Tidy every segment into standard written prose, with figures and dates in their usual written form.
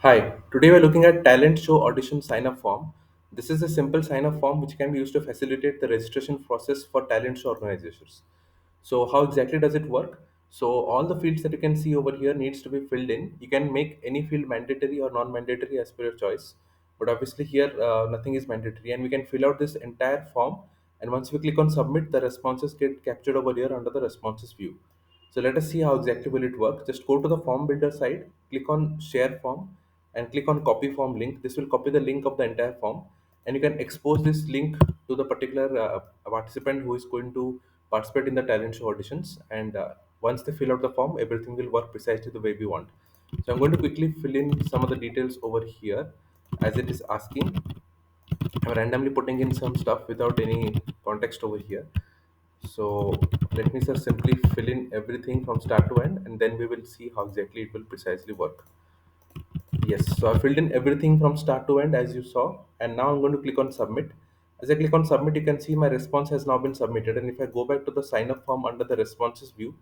Hi, today we're looking at Talent Show Audition Sign Up Form. This is a simple sign up form which can be used to facilitate the registration process for talent show organizations. So, how exactly does it work? So, all the fields that you can see over here needs to be filled in. You can make any field mandatory or non-mandatory as per your choice, but obviously here nothing is mandatory, and we can fill out this entire form. And once we click on submit, the responses get captured over here under the responses view. So let us see how exactly will it work. Just go to the form builder side, click on share form and click on copy form link. This will copy the link of the entire form, and you can expose this link to the particular participant who is going to participate in the talent show auditions. And once they fill out the form, everything will work precisely the way we want. So I'm going to quickly fill in some of the details over here as it is asking. I'm randomly putting in some stuff without any context over here. So let me just simply fill in everything from start to end, and then we will see how exactly it will precisely work. Yes, so I filled in everything from start to end as you saw, and now I'm going to click on submit. As I click on submit, you can see my response has now been submitted. And if I go back to the sign up form under the responses view,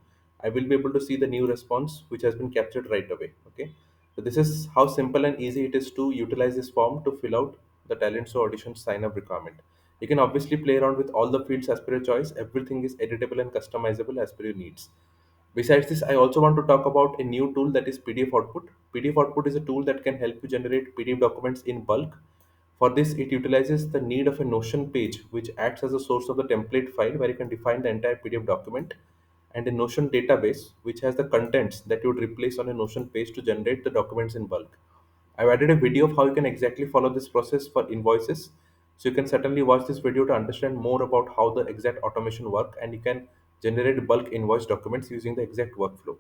I will be able to see the new response which has been captured right away. Okay, so this is how simple and easy it is to utilize this form to fill out the talent show audition sign up requirement. You can obviously play around with all the fields as per your choice. Everything is editable and customizable as per your needs. Besides this, I also want to talk about a new tool that is PDF Output. PDF Output is a tool that can help you generate PDF documents in bulk. For this, it utilizes the need of a Notion page, which acts as a source of the template file where you can define the entire PDF document, and a Notion database, which has the contents that you would replace on a Notion page to generate the documents in bulk. I've added a video of how you can exactly follow this process for invoices. So you can certainly watch this video to understand more about how the exact automation work, and you can generate bulk invoice documents using the exact workflow.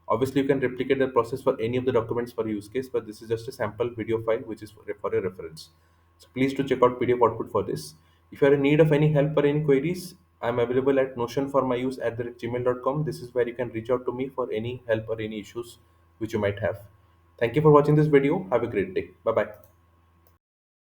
Obviously, you can replicate the process for any of the documents for use case, but this is just a sample video file which is for your reference. So please to check out PDF output for this. If you are in need of any help or any queries, I'm available at notion for my use at gmail.com. This is where you can reach out to me for any help or any issues which you might have. Thank you for watching this video. Have a great day. Bye bye.